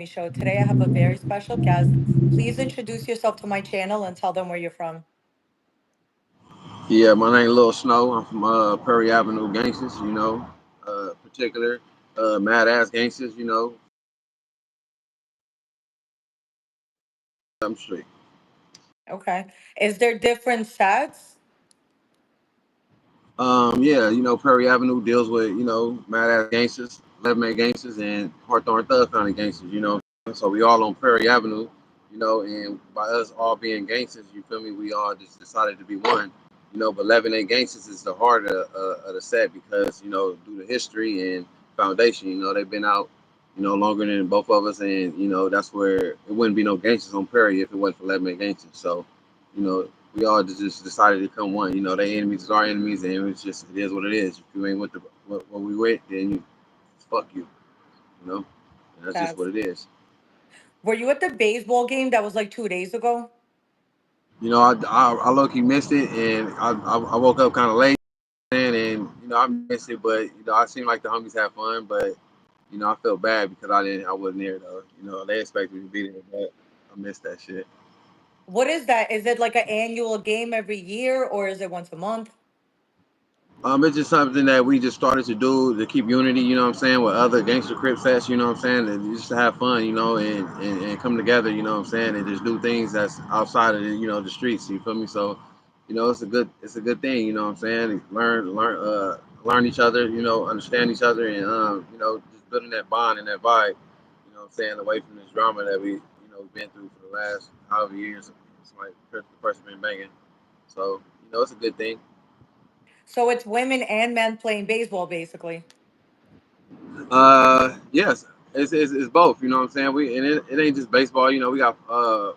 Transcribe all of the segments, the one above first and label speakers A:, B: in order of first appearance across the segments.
A: Show. Today I have a very special guest. Please introduce yourself to my channel and tell them where you're from.
B: Yeah, my name Lil Snow. I'm from Prairie Avenue Gangsters, particular mad ass gangsters, I'm straight.
A: Okay. Is there different sets?
B: Yeah, Prairie Avenue deals with, mad ass gangsters, 11 man gangsters, and Hawthorne Thug County gangsters, So we all on Prairie Avenue, and by us all being gangsters, you feel me? We all just decided to be one, But 11 A gangsters is the heart of the set because, due to history and foundation, they've been out, longer than both of us, and that's where it wouldn't be no gangsters on Prairie if it wasn't for 11 A gangsters. So, we all just decided to come one. Their enemies is our enemies, and it's just it is what it is. If you ain't with what we with, then fuck you. You know, and that's just
A: That's
B: what it is.
A: Were you at the baseball game that was like 2 days ago?
B: I low key missed it, and I woke up kind of late, and I missed it, but I seemed like the homies had fun, but I felt bad because I wasn't there though. They expected me to be there, but I missed that shit.
A: What is that? Is it like an annual game every year or is it once a month?
B: It's just something that we just started to do to keep unity, you know what I'm saying, with other Gangster Crip sets, you know what I'm saying, and just to have fun, and come together, you know what I'm saying, and just do things that's outside of the streets, you feel me? So, it's a good thing, you know what I'm saying? Learn each other, understand each other, and just building that bond and that vibe, you know what I'm saying, away from this drama that we've been through for the last however years. It's like the person been banging, so it's a good thing.
A: So it's women and men playing baseball basically.
B: Yes, it's both. You know what I'm saying? It ain't just baseball. We got. I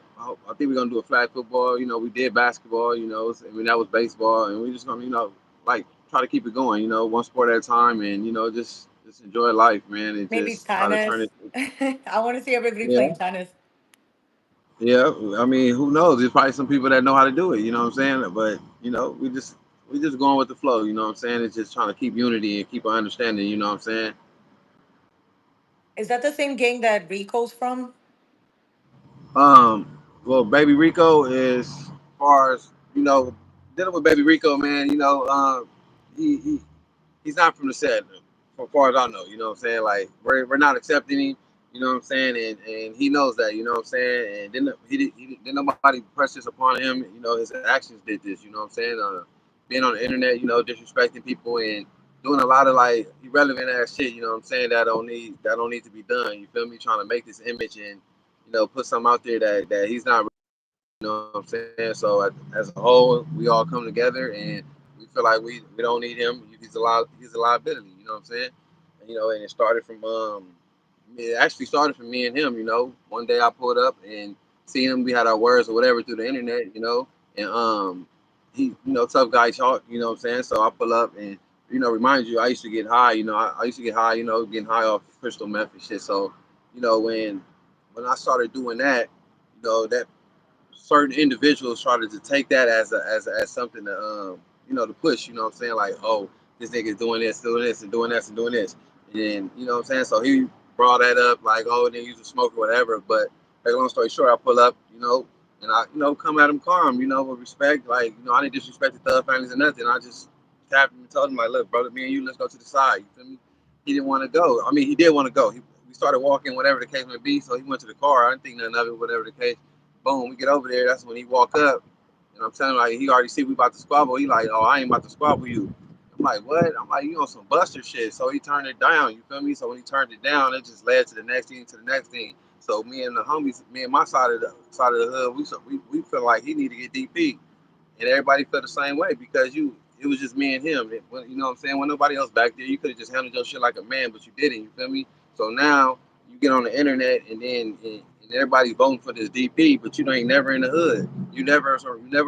B: think we're gonna do a flag football. We did basketball. I mean that was baseball, and we just gonna like try to keep it going. One sport at a time, and just enjoy life, man, and
A: Maybe
B: just try to turn
A: tennis.
B: it.
A: I want to see everybody playing
B: Yeah,
A: tennis.
B: yeah. I mean, who knows? There's probably some people that know how to do it. You know what I'm saying? But we just going with the flow. You know what I'm saying? It's just trying to keep unity and keep an understanding. You know what I'm saying?
A: Is that the same gang that Rico's from?
B: Well, Baby Rico is, as far as dealing with Baby Rico, man. He, he he's not from the set, as far as I know. You know what I'm saying? Like we're not accepting him. You know what I'm saying? And he knows that. You know what I'm saying? And then nobody pressed this upon him. His actions did this. You know what I'm saying? Being on the internet, disrespecting people and doing a lot of like irrelevant ass shit. You know what I'm saying? That don't need to be done. You feel me? Trying to make this image and put something out there that he's not. You know what I'm saying? So as a whole, we all come together and we feel like we don't need him. He's a liability. You know what I'm saying? And it started from it actually started from me and him. One day I pulled up and seen him. We had our words or whatever through the internet. And he tough guy talk. You know what I'm saying? So I pull up and remind you, I used to get high. I used to get high. Getting high off crystal meth and shit. So when I started doing that, that certain individuals started to take that as something to push. You know what I'm saying? Like, oh, this nigga's doing this, and doing this, and doing this. And then, you know what I'm saying? So he brought that up, like, oh, then you just smoke or whatever. But like, long story short, I pull up, and I, come at him calm, with respect. Like, I didn't disrespect the thug families or nothing. I just tapped him and told him, like, look, brother, me and you, let's go to the side. You feel me? He didn't want to go. I mean, he did want to go. We started walking, whatever the case may be. So he went to the car. I didn't think nothing of it, whatever the case. Boom, we get over there. That's when he walk up. And I'm telling him, like, he already see we about to squabble. He like, oh, I ain't about to squabble you. I'm like, what? I'm like, you on some buster shit. So he turned it down. You feel me? So when he turned it down, it just led to the next thing, to the next thing. So me and the homies, me and my side of the hood, we feel like he need to get DP, and everybody felt the same way because it was just me and him. You know what I'm saying? When nobody else back there, you could have just handled your shit like a man, but you didn't. You feel me? So now you get on the internet and everybody's voting for this DP, but you ain't never in the hood. You never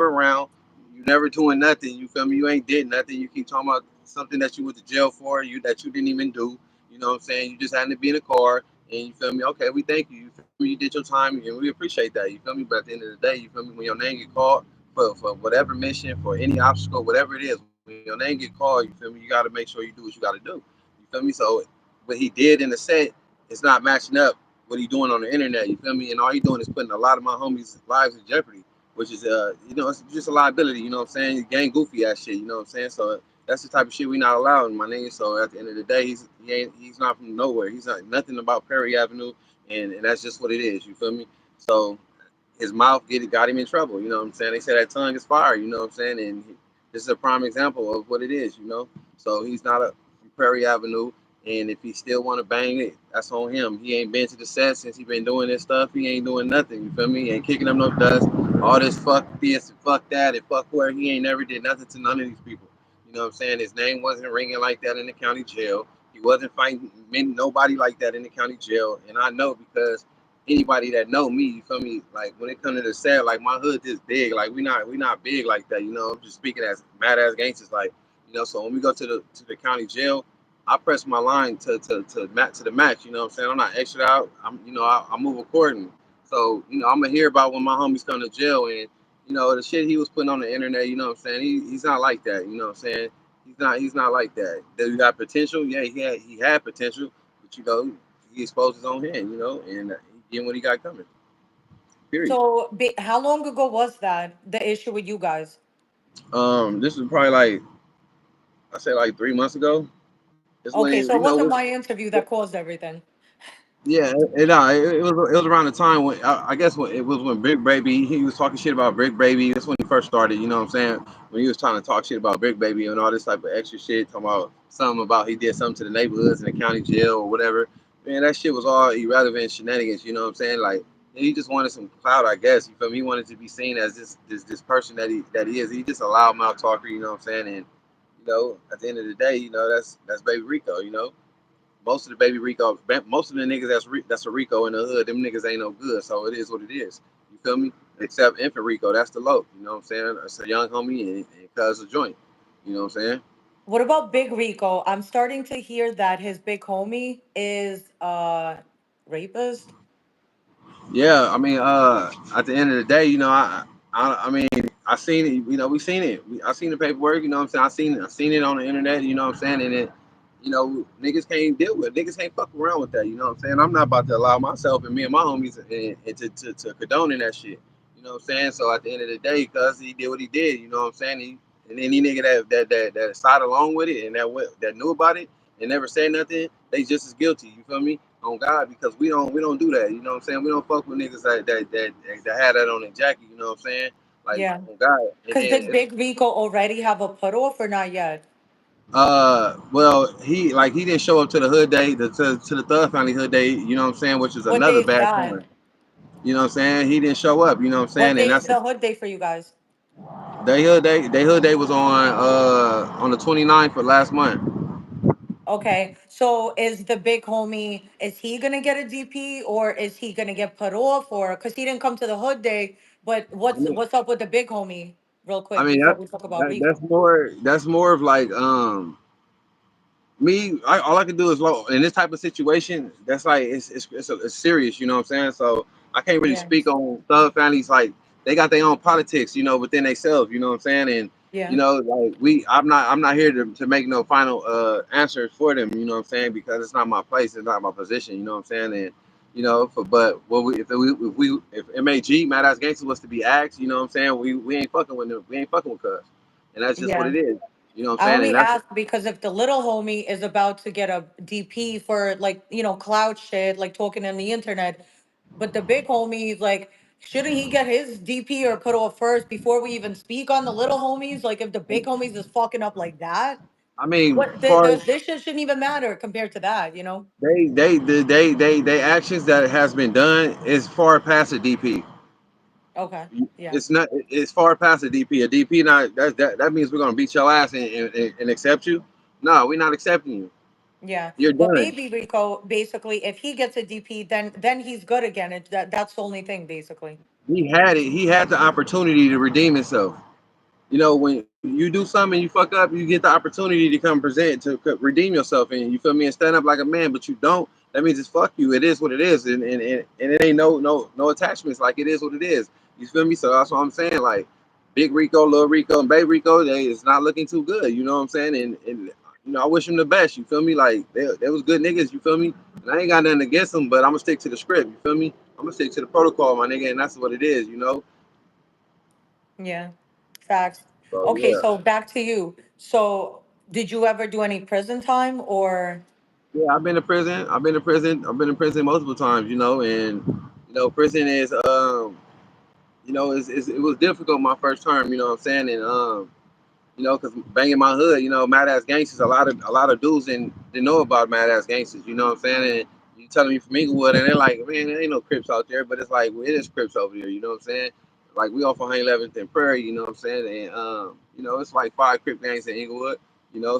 B: around. You never doing nothing. You feel me? You ain't did nothing. You keep talking about something that you went to jail for, that you didn't even do. You know what I'm saying? You just had to be in a car, and you feel me? Okay, we thank you. You feel me? You did your time, and we appreciate that. You feel me? But at the end of the day, you feel me? When your name get called for whatever mission, for any obstacle, whatever it is, when your name get called, you feel me? You got to make sure you do what you got to do. You feel me? So what he did in the set is not matching up. what he doing on the internet. You feel me? And all he doing is putting a lot of my homies' lives in jeopardy, which is it's just a liability. You know what I'm saying? Gang goofy ass shit. You know what I'm saying? So that's the type of shit we not allowing, my nigga. So at the end of the day, he's not from nowhere. He's not nothing about Prairie Avenue, and that's just what it is. You feel me? So his mouth got him in trouble. You know what I'm saying? They say that tongue is fire. You know what I'm saying? And this is a prime example of what it is. You know, so he's not a from Prairie Avenue, and if he still want to bang it, that's on him. He ain't been to the set since he been doing this stuff. He ain't doing nothing. You feel me? He ain't kicking up no dust. All this fuck this and fuck that and fuck where he ain't never did nothing to none of these people. You know what I'm saying? His name wasn't ringing like that in the county jail. He wasn't fighting nobody like that in the county jail, and I know because anybody that know me, you feel me? Like when it comes to the set, like my hood is big. Like we not big like that, you know. I'm just speaking as mad ass gangsters, like, you know. So when we go to the county jail, I press my line to the match. You know what I'm saying? I'm not extra out. I move accordingly. So I'm gonna hear about when my homies come to jail and the shit he was putting on the internet. You know what I'm saying? He's not like that. You know what I'm saying? He's not like that. Does he got potential? Yeah, he had potential, but he exposed his own hand. And he getting what he got coming. Period.
A: So, how long ago was that the issue with you guys?
B: This was probably like I say like 3 months ago. It's
A: Okay,
B: when
A: so it wasn't my interview that caused everything.
B: yeah, it was around the time when I guess when it was when Big Baby he was talking shit about Big Baby. That's when he first started. You know what I'm saying? When he was trying to talk shit about Big Baby and all this type of extra shit, talking about something about he did something to the neighborhoods in the county jail or whatever. Man, that shit was all irrelevant shenanigans. You know what I'm saying? Like he just wanted some clout, I guess. You feel me? He wanted to be seen as this person that he is. He just a loudmouth talker. You know what I'm saying? And at the end of the day, that's Baby Rico. Most of the Baby Rico, most of the niggas that's a Rico in the hood, them niggas ain't no good. So it is what it is. You feel me? Except Infant Rico, that's the low. You know what I'm saying? That's a young homie and cuz a joint. You know what I'm saying?
A: What about Big Rico? I'm starting to hear that his big homie is rapist.
B: Yeah, I mean, at the end of the day, I mean, I seen it. We seen it. I seen the paperwork. You know what I'm saying? I seen it on the internet. You know what I'm saying? And it, niggas can't deal with it. Niggas can't fuck around with that. You know what I'm saying? I'm not about to allow myself and me and my homies and to condoning that shit. You know what I'm saying? So at the end of the day, cuz he did what he did. You know what I'm saying? And any nigga that side along with it and that knew about it and never said nothing, they just as guilty. You feel me? On God, because we don't do that. You know what I'm saying? We don't fuck with niggas that had that on their jacket. You know what I'm saying? Like
A: Yeah.
B: on God, and
A: Because
B: then
A: did Big Rico already have a put off or not yet?
B: well, he didn't show up to the hood day, to the Thug Family hood day. You know what I'm saying? Which is
A: What
B: another
A: day is
B: bad
A: that?
B: sign. You know what I'm saying? He didn't show up. You know what I'm
A: What
B: saying? And
A: day is
B: that's
A: the hood day for you guys?
B: they hood day was on the 29th for last month.
A: Okay, so is the big homie, is he gonna get a DP or is he gonna get put off, or because he didn't come to the hood day, but
B: I
A: what's
B: mean,
A: what's up with the big homie real
B: I
A: quick
B: mean
A: before we talk about
B: that's
A: Rico?
B: more of like me, all I can do is in this type of situation. That's like it's serious. You know what I'm saying? So I can't really
A: Yeah,
B: speak on thug families. Like they got their own politics, within themselves. You know what I'm saying? And
A: yeah,
B: like I'm not here to make no final answers for them. You know what I'm saying? Because it's not my place. It's not my position. You know what I'm saying? And but what if MAG Mad Ass Gangster was to be asked, you know what I'm saying? We ain't fucking with them. We ain't fucking with cuz, and that's just what
A: yeah.
B: it is. You know what I'm
A: I
B: saying? And
A: only
B: that's
A: ask because if the little homie is about to get a DP for like, cloud shit, like talking on the internet, but the big homie, like, shouldn't he get his DP or put off first before we even speak on the little homies? Like, if the big homies is fucking up like that,
B: I mean,
A: what
B: far as
A: this shit shouldn't even matter compared to that?
B: they actions that has been done is far past a DP.
A: Okay. Yeah.
B: It's not. It's far past a DP. A DP not that means we're gonna beat your ass and accept you. No, we're not accepting you.
A: Yeah.
B: You're
A: But
B: done.
A: Baby Rico, basically, if he gets a DP, then he's good again. That's the only thing, basically.
B: He had it. He had the opportunity to redeem himself. When you do something and you fuck up, you get the opportunity to come present to redeem yourself, and you feel me, and stand up like a man. But you don't. That means it's fuck you. It is what it is, and it ain't no attachments. Like it is what it is. You feel me? So that's what I'm saying. Like Big Rico, Little Rico, and Baby Rico, they it's not looking too good. You know what I'm saying? And I wish them the best. You feel me? Like they was good niggas. You feel me? And I ain't got nothing against them, but I'm gonna stick to the script. You feel me? I'm gonna stick to the protocol, my nigga, and that's what it is.
A: Yeah. Facts.
B: So
A: Okay,
B: yeah,
A: so back to you. So did you ever do any prison time or
B: yeah. I've been to prison. I've been to prison. I've been to prison multiple times. And prison is it was difficult my first term. You know what I'm saying? And because banging my hood, mad ass gangsters. A lot of dudes didn't know about mad ass gangsters. You know what I'm saying? And you telling me from Inglewood, and they're like, man, there ain't no Crips out there, but it's like, well, it is Crips over here. You know what I'm saying? Like we off on 111th and Prairie. You know what I'm saying? And it's like 5 Crip gangs in Inglewood.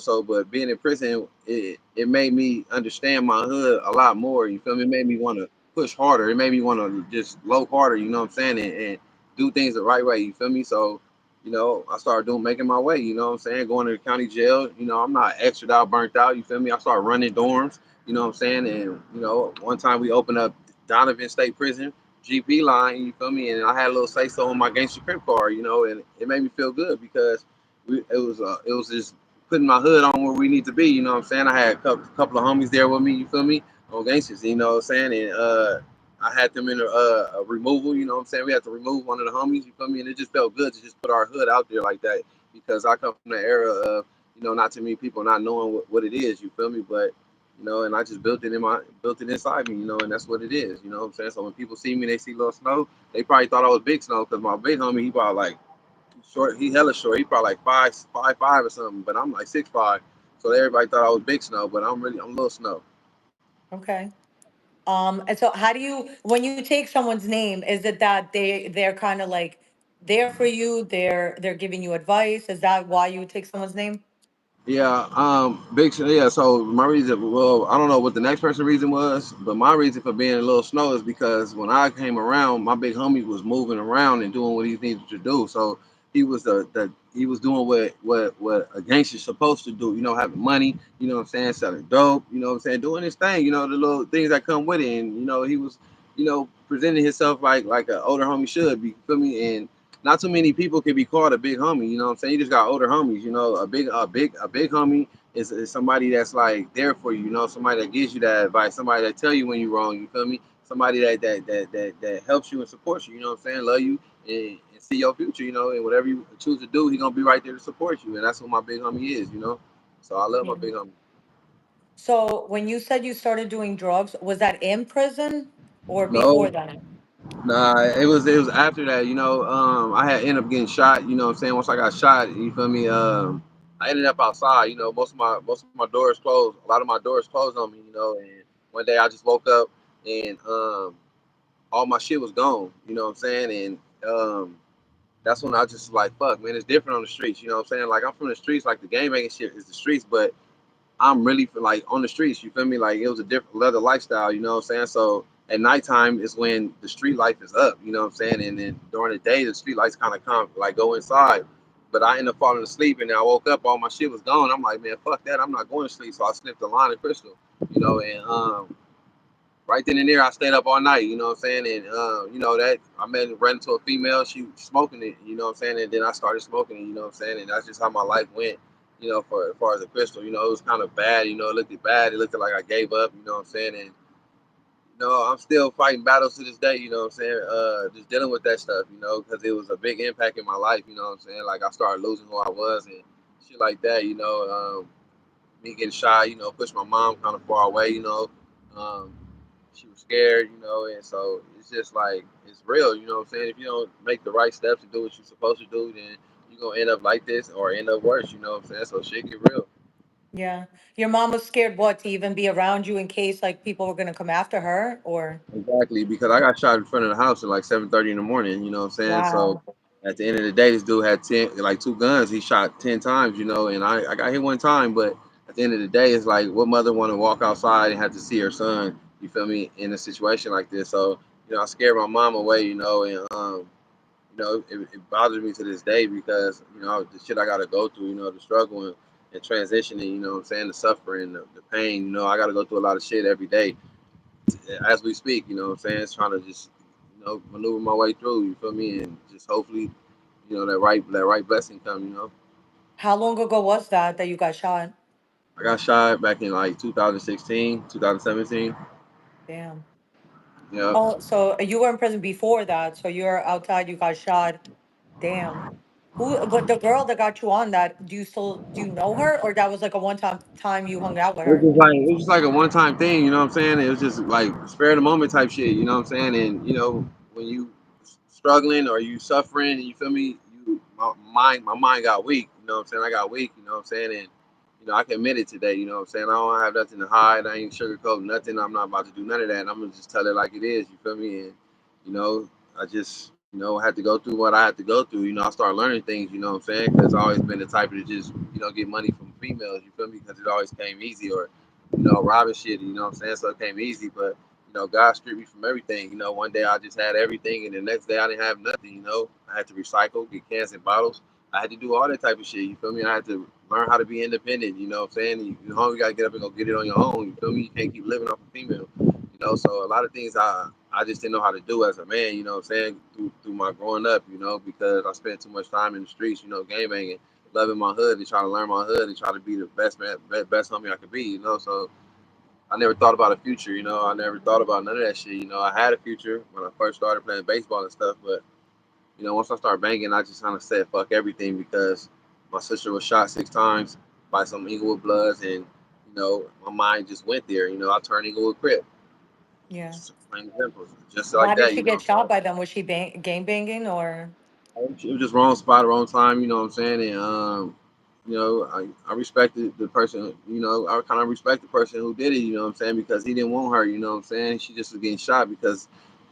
B: So but being in prison, it made me understand my hood a lot more. You feel me? It made me want to push harder. It made me want to just low harder. You know what I'm saying? And do things the right way. You feel me? So I started making my way, you know what I'm saying? Going to the county jail, I'm not extra out, burnt out, you feel me? I started running dorms, you know what I'm saying? And, one time we opened up Donovan State Prison, GP line, you feel me? And I had a little say so on my Gangsta Crip card, and it made me feel good because it was just putting my hood on where we need to be, you know what I'm saying? I had a couple of homies there with me, you feel me? On gangsters, you know what I'm saying? And I had them in a removal, you know what I'm saying? We had to remove one of the homies, you feel me? And it just felt good to just put our hood out there like that because I come from the era of, not too many people not knowing what it is, you feel me? But, and I just built it inside me, and that's what it is, you know what I'm saying? So when people see me, they see Little Snow, they probably thought I was Big Snow because my big homie, he probably like short, he hella short, he probably like 5'5" or something, but I'm like 6'5". So everybody thought I was Big Snow, but I'm Little Snow.
A: okay. And so how do you when you take someone's name, is it that they're kind of like there for you, they're giving you advice? Is that why you would take someone's name?
B: Yeah, yeah. So my reason, well, I don't know what the next person reason was, but my reason for being a little snow is because when I came around, my big homie was moving around and doing what he needed to do. So he was doing what a gangster's supposed to do. Having money. You know what I'm saying? Selling dope. You know what I'm saying? Doing his thing. The little things that come with it. And he was presenting himself like an older homie should be. You feel me? And not too many people can be called a big homie. You know what I'm saying? You just got older homies. A big homie is somebody that's like there for you. Somebody that gives you that advice. Somebody that tell you when you're wrong. You feel me? Somebody that helps you and supports you. You know what I'm saying? Love you and see your future. And whatever you choose to do, he gonna be right there to support you. And that's what my big homie is. So I love my
A: Yeah.
B: big homie.
A: So when you said you started doing drugs, was that in prison or before
B: No,
A: that?
B: nah, it was after that. I had ended up getting shot. You know what I'm saying? Once I got shot, you feel me? I ended up outside. Most of my doors closed. A lot of my doors closed on me. And one day I just woke up and all my shit was gone. You know what I'm saying? And that's when I just like, fuck, man, it's different on the streets. You know what I'm saying? Like I'm from the streets. Like the game making shit is the streets, but I'm really like on the streets. You feel me? Like it was a different leather lifestyle. You know what I'm saying? So at nighttime is when the street life is up. You know what I'm saying? And then during the day, the street lights kind of come like go inside. But I ended up falling asleep, and then I woke up, all my shit was gone. I'm like, man, fuck that. I'm not going to sleep. So I sniffed a line of crystal. And right then and there, I stayed up all night. You know what I'm saying? And that I ran into a female. She was smoking it. You know what I'm saying? And then I started smoking it. You know what I'm saying? And that's just how my life went. For as far as the crystal, it was kind of bad. It looked bad. It looked like I gave up. You know what I'm saying? And I'm still fighting battles to this day. You know what I'm saying? Just dealing with that stuff. Because it was a big impact in my life. You know what I'm saying? Like I started losing who I was and shit like that. Me getting shy. Pushed my mom kind of far away. Um, she was scared, and so it's just like it's real, you know what I'm saying? If you don't make the right steps and do what you're supposed to do, then you're gonna end up like this or end up worse, you know what I'm saying? So shit get real.
A: Yeah. Your mom was scared what, to even be around you in case like people were gonna come after her or
B: Exactly, because I got shot in front of the house at like 7:30 in the morning, you know what I'm saying? So
A: wow.
B: at the end of the day, this dude had 10 like 2 guns, he shot 10 times, and I got hit one time, but at the end of the day, it's like what mother wanna walk outside and have to see her son, you feel me, in a situation like this. So, I scared my mom away, and it bothers me to this day because the shit I gotta go through, the struggle and transitioning, what I'm saying, the suffering, the pain. I gotta go through a lot of shit every day as we speak. What I'm saying, it's trying to just maneuver my way through. You feel me, and just hopefully that right blessing come.
A: How long ago was that you got shot?
B: I got shot back in like 2016, 2017.
A: Damn.
B: Yep.
A: Oh, so you were in prison before that. So you're outside, you got shot. Damn. Who, but the girl that got you on that, do you know her, or that was like a time you hung out with her?
B: It was just like a one time thing, you know what I'm saying? It was just like spare of the moment type shit, you know what I'm saying? And when you struggling or you suffering, you feel me? My mind got weak, you know what I'm saying? I got weak, you know what I'm saying? And I can admit it today, you know what I'm saying? I don't have nothing to hide. I ain't sugarcoat nothing. I'm not about to do none of that. I'm gonna just tell it like it is, you feel me? And you know, I just had to go through what I had to go through. I started learning things, you know what I'm saying? Because I always been the type to just get money from females, you feel me? Because it always came easy, or robbing shit, you know what I'm saying? So it came easy, but God stripped me from everything. One day I just had everything, and the next day I didn't have nothing. I had to recycle, get cans and bottles. I had to do all that type of shit. You feel me? I had to learn how to be independent. You know what I'm saying? You gotta get up and go get it on your own. You feel me? You can't keep living off a female. So a lot of things I just didn't know how to do as a man. You know what I'm saying? Through my growing up. Because I spent too much time in the streets. Game banging, loving my hood, and trying to learn my hood, and try to be the best man, best homie I could be. So I never thought about a future. I never thought about none of that shit. I had a future when I first started playing baseball and stuff, but once I started banging, I just kind of said fuck everything because my sister was shot 6 times by some Inglewood Bloods, and my mind just went there. I turned Inglewood Crip,
A: Yeah.
B: just plain simple, just like
A: Why did
B: that.
A: she get shot by them? Was she gang banging or?
B: It was just wrong spot, wrong time. You know what I'm saying? And I respected the person. I kind of respect the person who did it. You know what I'm saying? Because he didn't want her. You know what I'm saying? She just was getting shot because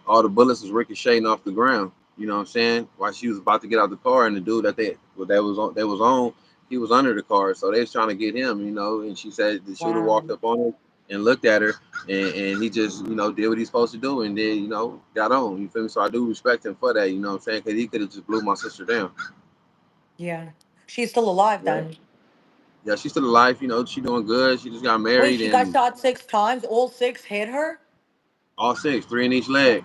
B: all the bullets was ricocheting off the ground. You know what I'm saying? While she was about to get out the car, and the dude that was on, he was under the car, so they was trying to get him. And she said the shooter
A: Wow.
B: walked up on her and looked at her, and he just did what he's supposed to do, and then got on. You feel me? So I do respect him for that. You know what I'm saying? Because he could have just blew my sister down.
A: Yeah. She's still alive
B: Yeah,
A: then.
B: yeah, she's still alive. She doing good. She just got
A: Wait,
B: married,
A: she got
B: and
A: shot 6 times. All six hit her?
B: all six, three in each leg.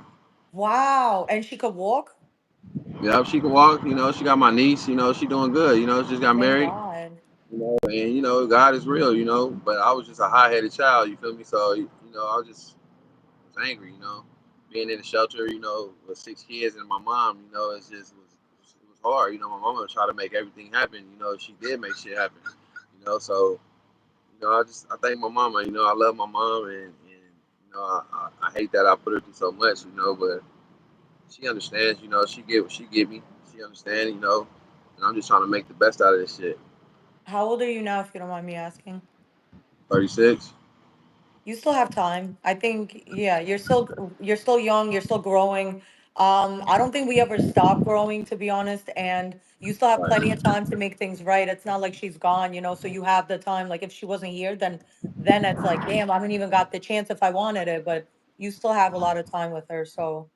A: Wow. And she could walk?
B: Yeah, she can walk. She got my niece. She doing good. She just got
A: Thank
B: married.
A: God.
B: And God is real. But I was just a high headed child. You feel me? So I was angry. Being in the shelter. With 6 kids and my mom. It was hard. My mama tried to make everything happen. She did make shit happen. So I thank my mama. I love my mom, and I hate that I put her through so much. But she understands. She get me. She understands. And I'm just trying to make the best out of this shit.
A: How old are you now, if you don't mind me asking?
B: 36.
A: You still have time. I think, yeah, you're still young, you're still growing. I don't think we ever stop growing, to be honest, and you still have plenty of
B: Right.
A: time to make things right. It's not like she's gone, so you have the time. Like if she wasn't here, then it's like, damn, I haven't even got the chance if I wanted it, but you still have a lot of time with her. So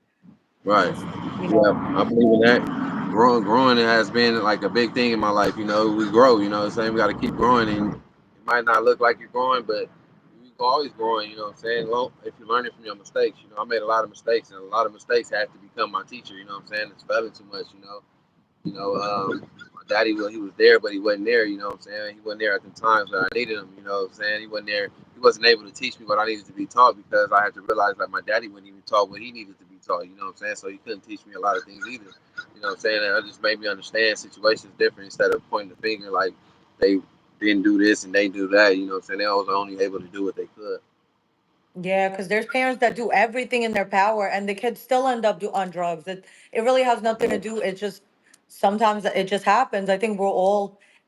B: Right.
A: just,
B: Yeah, I believe in that. Growing has been like a big thing in my life. We grow. Saying we got to keep growing, and it might not look like you're growing, but you can always growing. You know what I'm saying? Well, if you're learning from your mistakes, I made a lot of mistakes, and a lot of mistakes have to become my teacher. You know what I'm saying? It's failing too much. My daddy, well, he was there, but he wasn't there. You know what I'm saying? He wasn't there at the times that I needed him. You know what I'm saying? He wasn't there. He wasn't able to teach me what I needed to be taught because I had to realize that my daddy wasn't even taught what he needed to be taught. You know what I'm saying? So he couldn't teach me a lot of things either. You know what I'm saying? And it just made me understand situations different instead of pointing the finger like they didn't do this and they do that. You know what I'm saying? They was only able to do what they could.
A: yeah, because there's parents that do everything in their power and the kids still end up on drugs. It really has nothing to do. It just sometimes it just happens. I think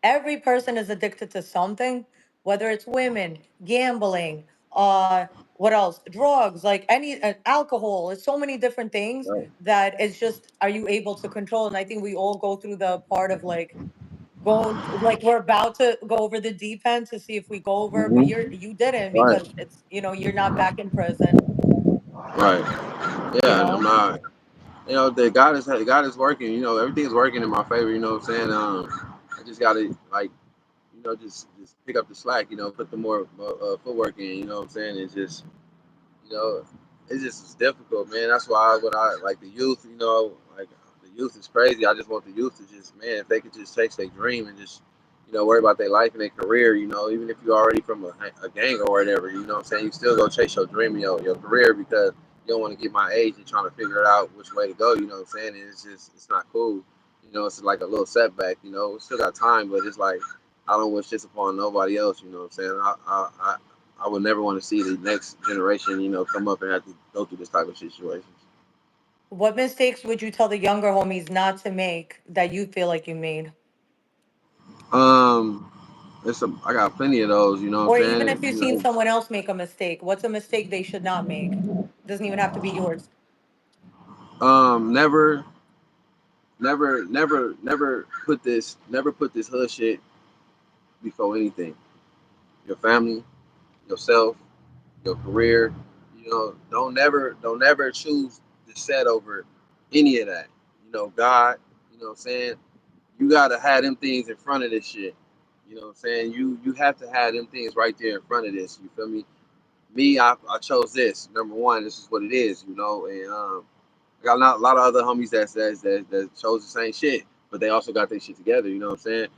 A: every person is addicted to something, whether it's women, gambling, what else? Drugs, like any alcohol. It's so many different things
B: Right.
A: that it's just are you able to control? And I think we all go through the part of like going like we're about to go over the deep end to see if we go over, but
B: Mm-hmm.
A: you didn't
B: Right.
A: because you're not back in prison,
B: Right.
A: you
B: Yeah, and I'm
A: know?
B: not. The God is working. Everything's working in my favor. You know what I'm saying? I just gotta like just pick up the slack. Put the more footwork in. You know what I'm saying? You know, it's just difficult, man. That's why when I like the youth, like the youth is crazy. I just want the youth to just, man, if they could just chase their dream and just worry about their life and their career. Even if you're already from a gang or whatever, what I'm saying, you still go chase your dream, your career, because you don't want to get my age and trying to figure out which way to go. You know what I'm saying? And it's not cool. It's like a little setback. We still got time, but it's like I don't wish this upon nobody else. You know what I'm saying? I would never want to see the next generation, come up and have to go through this type of situations.
A: What mistakes would you tell the younger homies not to make that you feel like you made?
B: Um, I got plenty of those. You know what
A: Or
B: I'm
A: even if
B: saying?
A: you've seen someone else make a mistake, what's a mistake they should not make? Doesn't even have to be yours.
B: Never, never put this hood shit before anything. Your family, yourself, your career. Don't never choose the set over any of that. God. What I'm saying? You gotta have them things in front of this shit. What I'm saying? You have to have them things right there in front of this. You feel me? Me, I chose this. Number one, this is what it is. And I got a lot of other homies that chose the same shit, but they also got their shit together. You know what I'm saying?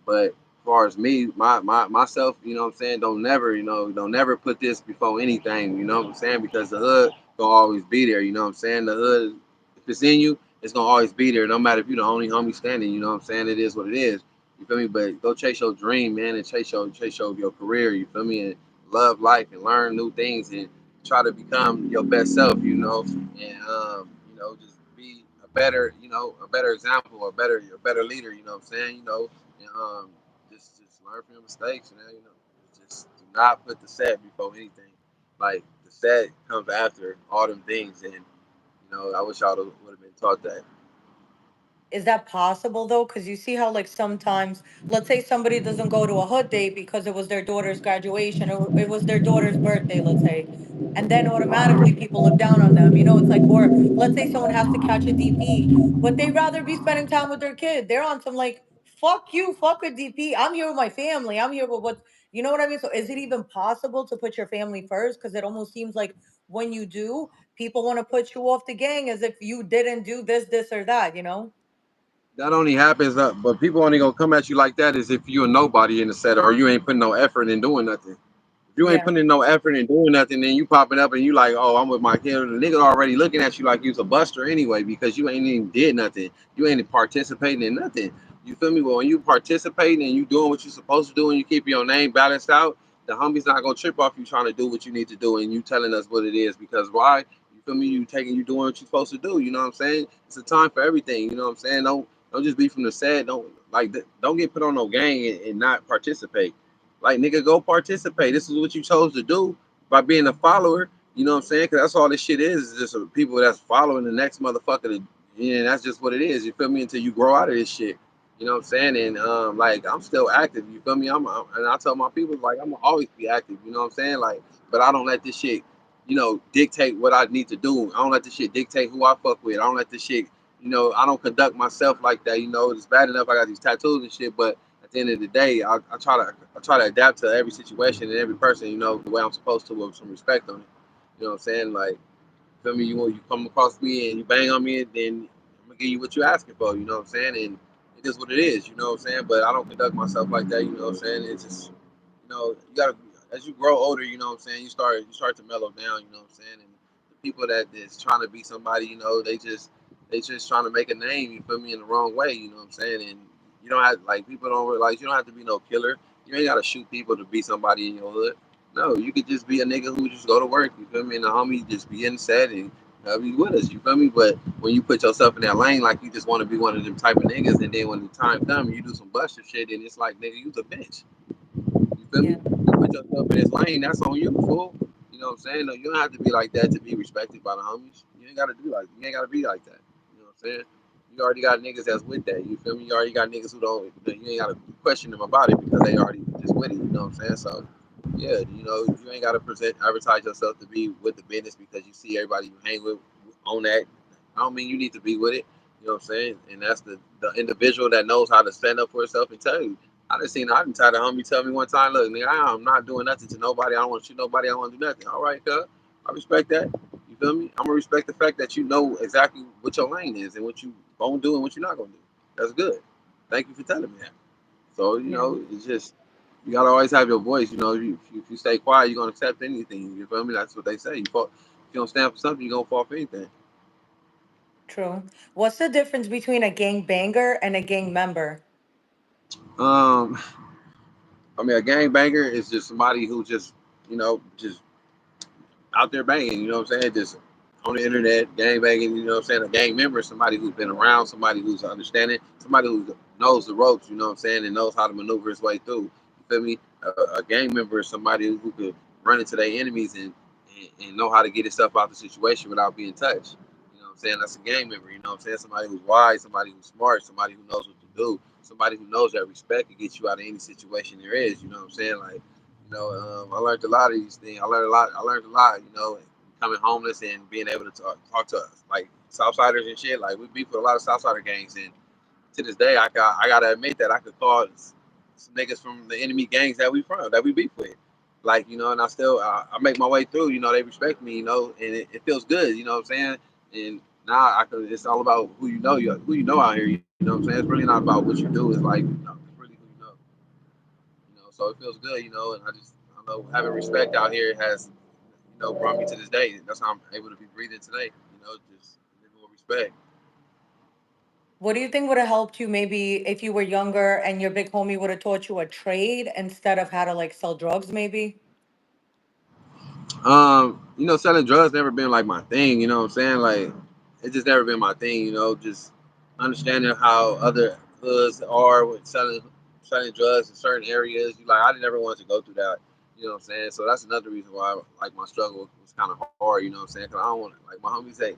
B: But as far as me, myself, what I'm saying, don't never put this before anything. You know what I'm saying? Because the hood gonna always be there. You know what I'm saying? The hood, if it's in you, it's gonna always be there. No matter if you're the only homie standing. You know what I'm saying? It is what it is. You feel me? But go chase your dream, man, and chase your career. You feel me? And love life and learn new things and try to become your best self. And just be a better example, a better leader. You know what I'm saying? And just learn from your mistakes. Just do not put the set before anything. Like the set comes after all them things, and I wish y'all would have been taught that.
A: Is that possible though? Because you see how, like, sometimes, let's say somebody doesn't go to a hood date because it was their daughter's graduation or it was their daughter's birthday, let's say. And then automatically people look down on them. It's like, or let's say someone has to catch a DP, but they rather be spending time with their kid. They're on some like, fuck you, fuck a DP. I'm here with my family. I'm here with what, you know what I mean? So is it even possible to put your family first? Because it almost seems like when you do, people want to put you off the gang as if you didn't do this, or that?
B: That only happens, but people only gonna come at you like that is if you a nobody in the set or you ain't putting no effort in doing nothing. If you ain't
A: Yeah.
B: putting in no effort in doing nothing, then you popping up and you like, oh, I'm with my kid. The nigga already looking at you like you's a buster anyway because you ain't even did nothing. You ain't participating in nothing. You feel me? Well, when you participating and you doing what you supposed to do and you keep your name balanced out, the homie's not gonna trip off you trying to do what you need to do and you telling us what it is because why? You feel me? You doing what you supposed to do. You know what I'm saying? It's a time for everything. You know what I'm saying? Don't just be from the set. Don't get put on no gang and not participate. Like nigga, go participate. This is what you chose to do by being a follower. You know what I'm saying? Because that's all this shit is just people that's following the next motherfucker. And that's just what it is. You feel me? Until you grow out of this shit. You know what I'm saying? And like I'm still active. You feel me? And I tell my people like I'm gonna always be active. You know what I'm saying? Like, but I don't let this shit, dictate what I need to do. I don't let this shit dictate who I fuck with. I don't let this shit, I don't conduct myself like that. It's bad enough I got these tattoos and shit, but at the end of the day, I try to adapt to every situation and every person, the way I'm supposed to with some respect on it. You know what I'm saying? Like, feel me? You come across me and you bang on me, and then I'm gonna give you what you're asking for. You know what I'm saying? And it is what it is. You know what I'm saying? But I don't conduct myself like that. You know what I'm saying? It's just, you gotta as you grow older. You know what I'm saying? You start to mellow down. You know what I'm saying? And the people that is trying to be somebody, they just trying to make a name. You feel me? In the wrong way. You know what I'm saying? And you don't have like people don't realize you don't have to be no killer. You ain't gotta shoot people to be somebody in your hood. No, you could just be a nigga who just go to work. You feel me? And the homie just be in the set and be with us. You feel me? But when you put yourself in that lane, like you just want to be one of them type of niggas, and then when the time comes, you do some buster shit, and it's like nigga, you's a bitch. You feel me?
A: Yeah.
B: You put yourself in this lane, that's on you, fool. You know what I'm saying? No, you don't have to be like that to be respected by the homies. You ain't gotta be like that. You know what I'm saying? You already got niggas that's with that. You feel me? You already got niggas who don't. You ain't gotta question them about it because they already just with it. You know what I'm saying? So yeah, you ain't gotta advertise yourself to be with the business because you see everybody you hang with on that. I don't mean you need to be with it. You know what I'm saying? And that's the individual that knows how to stand up for herself and tell you. I done had a homie tell me one time, look, nigga, I'm not doing nothing to nobody. I don't want to shoot nobody. I don't want to do nothing. All right, cuz. I respect that. You feel me? I'm gonna respect the fact that you know exactly what your lane is and what you gonna do and what you're not gonna do. That's good. Thank you for telling me that. So
A: Yeah,
B: it's just you gotta always have your voice. If you stay quiet, you're gonna accept anything. You feel me? That's what they say. If you don't stand for something, you're gonna fall for anything.
A: true. What's the difference between a gang banger and a gang member?
B: Um, I mean, a gang banger is just somebody who just out there banging, you know what I'm saying? Just on the internet, gang banging, you know what I'm saying? A gang member is somebody who's been around, somebody who's understanding, somebody who knows the ropes, you know what I'm saying, and knows how to maneuver his way through. You feel me? A gang member is somebody who could run into their enemies and know how to get himself out the situation without being touched. You know what I'm saying? That's a gang member, you know what I'm saying? Somebody who's wise, somebody who's smart, somebody who knows what to do, somebody who knows that respect can get you out of any situation there is, you know what I'm saying? Like, I learned a lot of these things. I learned a lot. I learned a lot. Becoming homeless and being able to talk to us like Southsiders and shit. Like we beef with a lot of Southsider gangs, and to this day, I gotta admit that I could call some niggas from the enemy gangs that we beef with. Like and I still I make my way through. They respect me. And it feels good. You know what I'm saying? And now I could. It's all about who you know out here. You know what I'm saying? It's really not about what you do. It's like it's really who you know. So it feels good, and I know having respect out here has, brought me to this day. That's how I'm able to be breathing today, just living with respect.
A: What do you think would have helped you maybe if you were younger and your big homie would have taught you a trade instead of how to like sell drugs, maybe?
B: Selling drugs never been like my thing, you know what I'm saying? Like it's just never been my thing, just understanding how other hoods are with selling drugs in certain areas. I never wanted to go through that, you know what I'm saying? So that's another reason why like my struggle was kind of hard, you know what I'm saying? Cause I don't want like my homies they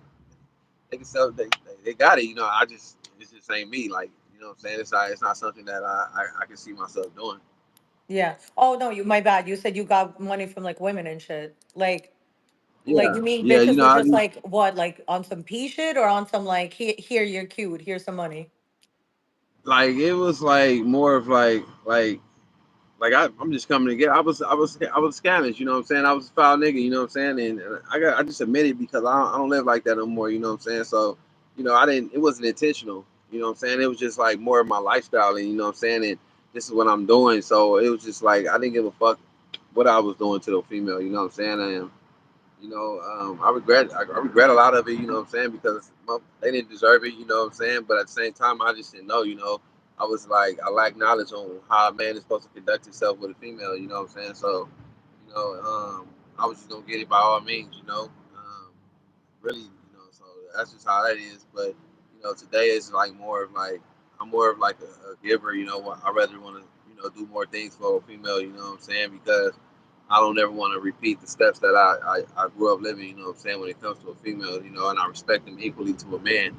B: can sell they got it. I just it just ain't me. Like what I'm saying. It's not something that I can see myself doing.
A: Yeah. Oh no, you my bad. You said you got money from like women and shit. Like
B: Yeah,
A: you mean
B: yeah.
A: bitches were
B: I
A: just
B: just
A: like what, like on some pea shit or on some like here you're cute, here's some money.
B: like it was like more of like I'm just coming to get. I was scamming. You know what I'm saying? I was a foul nigga. You know what I'm saying? And I just admit it because I don't live like that no more. You know what I'm saying? So I didn't. It wasn't intentional. You know what I'm saying? It was just like more of my lifestyle, and you know what I'm saying. And this is what I'm doing. So it was just like I didn't give a fuck what I was doing to the female. You know what I'm saying? And I regret a lot of it, you know what I'm saying, because they didn't deserve it, you know what I'm saying. But at the same time, I just didn't know, I was like, I lack knowledge on how a man is supposed to conduct himself with a female, you know what I'm saying. So, I was just gonna get it by all means, really, so that's just how that is. But today is like more of like I'm more of like a giver. I rather want to do more things for a female. You know what I'm saying? Because I don't ever want to repeat the steps that I grew up living. You know what I'm saying? When it comes to a female, and I respect them equally to a man.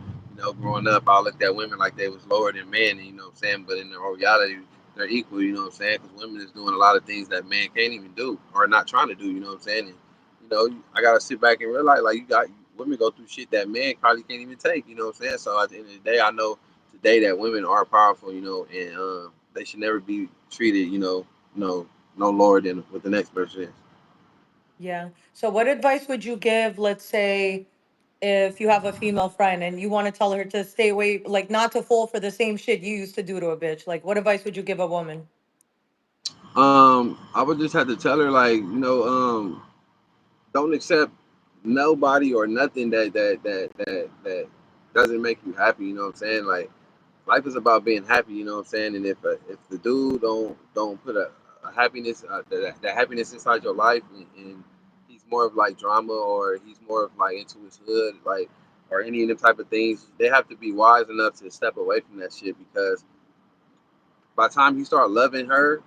B: Growing up, I looked at women like they was lower than men. And, you know what I'm saying? But in their reality, they're equal. You know what I'm saying? Because women is doing a lot of things that men can't even do or not trying to do. You know what I'm saying? And, I gotta sit back and realize like you got women go through shit that men probably can't even take. You know what I'm saying? So at the end of the day, I know today that women are powerful. And they should never be treated. No lower than what the next person is.
A: Yeah. So what advice would you give, let's say, if you have a female friend and you want to tell her to stay away, like not to fall for the same shit you used to do to a bitch? Like what advice would you give a woman?
B: I would just have to tell her like, don't accept nobody or nothing that doesn't make you happy. You know what I'm saying? Like life is about being happy. You know what I'm saying? And if the dude don't put a happiness that happiness inside your life, and he's more of like drama or he's more of like into his hood, like or any of them type of things, they have to be wise enough to step away from that shit because by the time you start loving her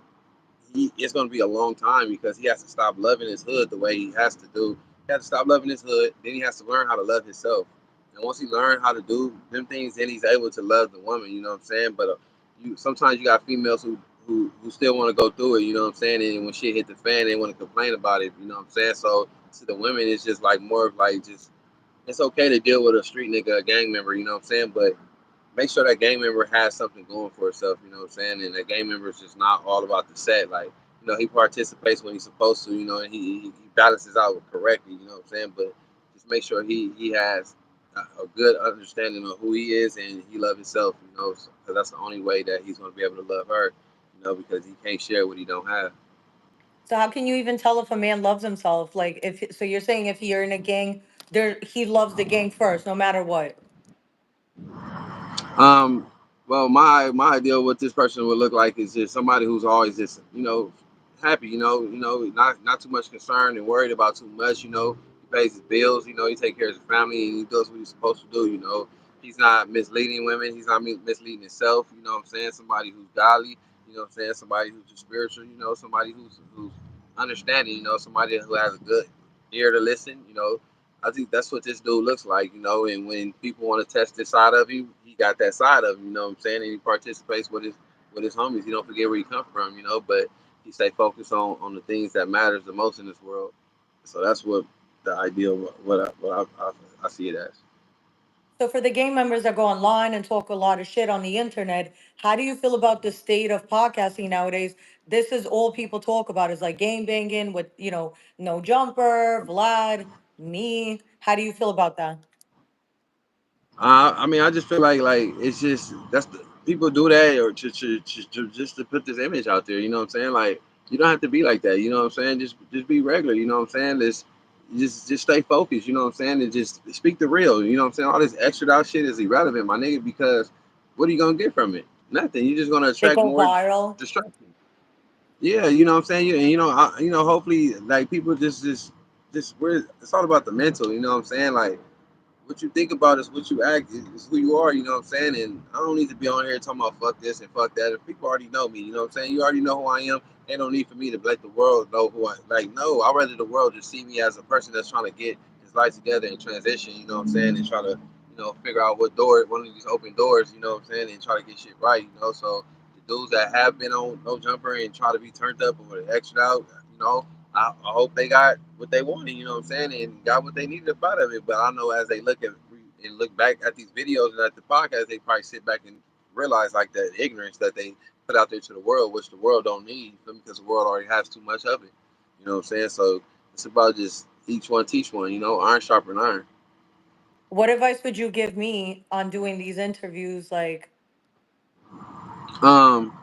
B: it's going to be a long time because he has to stop loving his hood the way he has to do. He has to stop loving his hood. Then he has to learn how to love himself. And once he learns how to do them things, then he's able to love the woman. You know what I'm saying? But you sometimes you got females who still want to go through it. You know what I'm saying? And when shit hit the fan, they want to complain about it. You know what I'm saying? So to the women, it's just like more of like just it's okay to deal with a street nigga, a gang member. You know what I'm saying? But make sure that game member has something going for itself, you know what I'm saying? And that game member is just not all about the set. Like, he participates when he's supposed to, and he balances out correctly, you know what I'm saying? But just make sure he has a good understanding of who he is and he loves himself, because that's the only way that he's going to be able to love her. because he can't share what he don't have.
A: So how can you even tell if a man loves himself? Like if so you're saying if you're in a gang, there he loves the gang first, no matter what.
B: Um, well, my idea of what this person would look like is just somebody who's always just happy. Not too much concerned and worried about too much. He pays his bills. He takes care of his family and he does what he's supposed to do. He's not misleading women. He's not misleading himself. You know what I'm saying? Somebody who's godly. You know what I'm saying? Somebody who's just spiritual. Somebody who's understanding. Somebody who has a good ear to listen. I think that's what this dude looks like. And when people want to test this side of him, he got that side of him, you know what I'm saying? And he participates with his homies. He don't forget where he come from, but he stay focused on the things that matters the most in this world. So that's what the ideal what I see it as.
A: So for the gang members that go online and talk a lot of shit on the internet, how do you feel about the state of podcasting nowadays? This is all people talk about is like gang banging with, no jumper, Vlad, me. How do you feel about that?
B: I mean, I just feel like it's just that's the people do that or just to put this image out there. You know what I'm saying? Like you don't have to be like that. You know what I'm saying? Just be regular. You know what I'm saying? Just stay focused. You know what I'm saying? And just speak the real. You know what I'm saying? All this extra out shit is irrelevant, my nigga. Because what are you gonna get from it? Nothing. You're just gonna
A: It
B: attract
A: go
B: more
A: viral.
B: distraction. Yeah, you know what I'm saying. Hopefully, like people just we're it's all about the mental. You know what I'm saying? Like what you think about is what you act is who you are, you know what I'm saying? And I don't need to be on here talking about fuck this and fuck that. If people already know me, you know what I'm saying? You already know who I am. Ain't no need for me to let the world know who I like. No, I'd rather the world just see me as a person that's trying to get his life together and transition, you know what I'm saying? And try to, figure out what door, one of these open doors, you know what I'm saying? And try to get shit right. So the dudes that have been on no jumper and try to be turned up or extra out, you know, I hope they got what they wanted, you know what I'm saying, and got what they needed up out of it. But I know as they look back at these videos and at the podcast, they probably sit back and realize like that ignorance that they put out there to the world, which the world don't need, because the world already has too much of it. You know what I'm saying? So it's about just each one teach one. Iron sharpen iron.
A: What advice would you give me on doing these interviews? Like,
B: Um,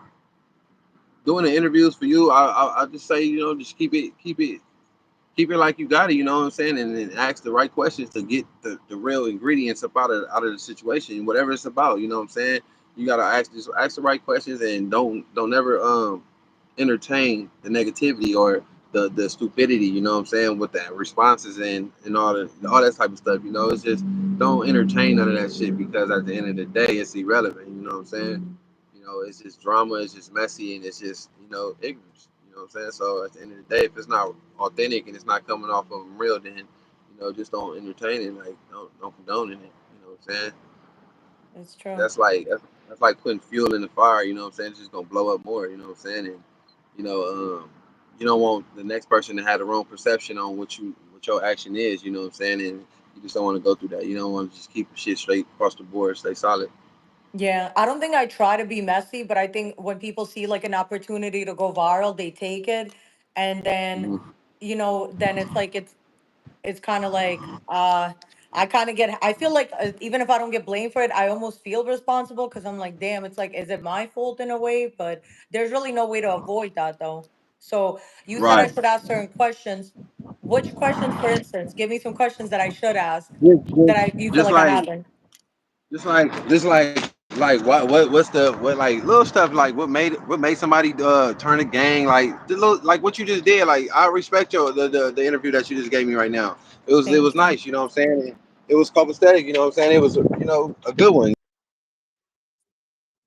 B: Doing the interviews for you, I just say just keep it like you got it, you know what I'm saying, and then ask the right questions to get the real ingredients up out of the situation, whatever it's about, you know what I'm saying. You gotta ask the right questions and don't ever entertain the negativity or the stupidity, you know what I'm saying, with the responses and all that type of stuff. It's just don't entertain none of that shit because at the end of the day it's irrelevant, you know what I'm saying? It's just drama, it's just messy and it's just, ignorance. You know what I'm saying? So at the end of the day, if it's not authentic and it's not coming off of real, then just don't entertain it. Like don't condone it. You know what I'm saying?
A: it's true.
B: That's like putting fuel in the fire. You know what I'm saying? It's just gonna blow up more. You know what I'm saying? And you know, you don't want the next person to have the wrong perception on what your action is. You know what I'm saying? And you just don't want to go through that. You don't want to just keep the shit straight across the board, stay solid.
A: Yeah, I don't think I try to be messy, but I think when people see like an opportunity to go viral, they take it. And then,
B: Hmm.
A: then it's like it's kind of like I kind of get I feel like even if I don't get blamed for it, I almost feel responsible because I'm like, damn, it's like is it my fault in a way? But there's really no way to avoid that though. So you said I
B: Right.
A: should ask certain questions. Which questions, for instance? Give me some questions that I should ask that
B: Just,
A: I you feel
B: just
A: like I
B: like
A: haven't.
B: just like what's the what like little stuff like what made somebody turn a gang like the little like what you just did like I respect the interview that you just gave me right now. It was
A: Thank you.
B: nice, you know what I'm saying. It was copacetic, you know what I'm saying. It was a good one.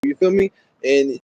B: You feel me? And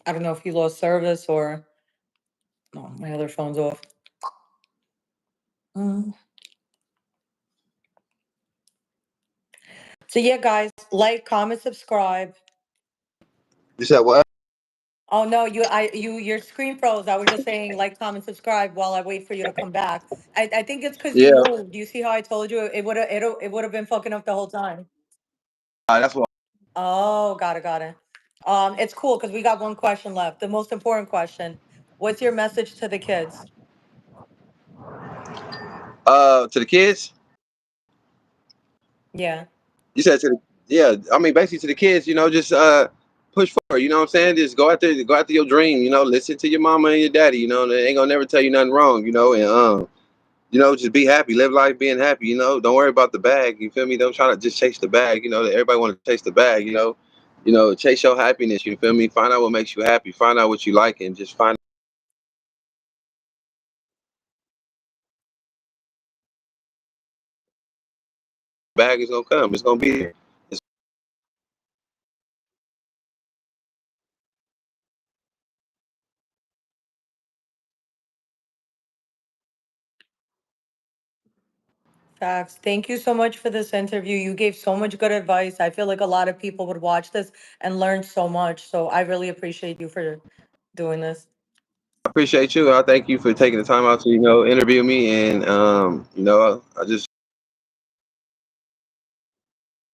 A: I don't know if he lost service or no, my other phone's off. Mm. So yeah, guys, like, comment, subscribe.
B: You said what?
A: Oh no, your screen froze. I was just saying like, comment, subscribe while I wait for you to come back. I think it's because you
B: Yeah,
A: moved. You see how I told you it would have been fucking up the whole time.
B: that's what.
A: Oh, got it, got it. It's cool because we got one question left. The most important question. What's your message to the kids?
B: To the kids.
A: Yeah,
B: You said to the yeah. I mean, basically to the kids. Just push forward. You know what I'm saying? Just go after your dream. Listen to your mama and your daddy. They ain't gonna never tell you nothing wrong. And just be happy, live life being happy. Don't worry about the bag. You feel me? Don't try to just chase the bag. Everybody want to chase the bag. Chase your happiness. You feel me? Find out what makes you happy. Find out what you like, and just find the bag is gonna come. It's gonna be there. It's
A: facts. Thank you so much for this interview. You gave so much good advice. I feel like a lot of people would watch this and learn so much. So I really appreciate you for doing this.
B: I appreciate you. I thank you for taking the time out to interview me, and I just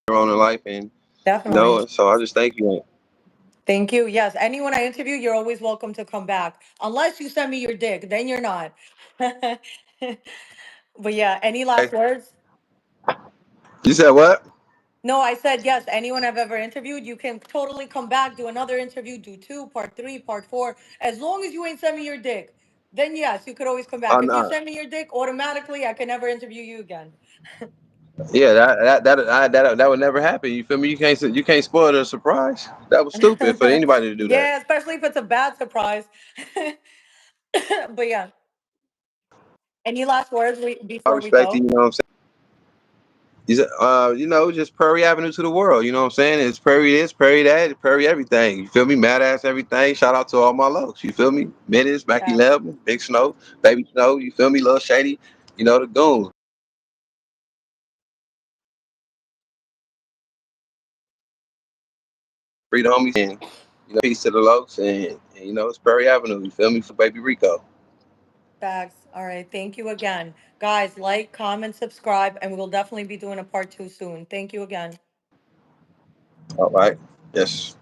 B: on in life, and
A: Definitely.
B: so I just thank you.
A: Thank you. Yes, anyone I interview, you're always welcome to come back. Unless you send me your dick, then you're not. But yeah, any last
B: Okay.
A: words?
B: You said what?
A: No, I said yes. Anyone I've ever interviewed, you can totally come back, do another interview, do two, part three, part four. As long as you ain't send me your dick, then yes, you could always come back. If you
B: No.
A: send me your dick, automatically, I can never interview you again.
B: Yeah, that would never happen. You feel me? You can't spoil the surprise. That was stupid for anybody to do that.
A: Yeah, especially if it's a bad surprise. But yeah, any last words
B: I
A: before we
B: respect it.
A: go?
B: You know what I'm saying? Just Prairie Avenue to the world. You know what I'm saying? It's Prairie this, Prairie that, Prairie everything. You feel me? Mad ass everything. Shout out to all my locs. You feel me? Minutes, Mac
A: Facts.
B: 11, Big Snow, Baby Snow. You feel me? Little Shady. The goons. Free the homies, and peace to the locs, and it's Prairie Avenue. You feel me? For Baby Rico.
A: Facts. All right. Thank you again. Guys, like, comment, subscribe, and we'll definitely be doing a part two soon. Thank you again.
B: All right. Yes.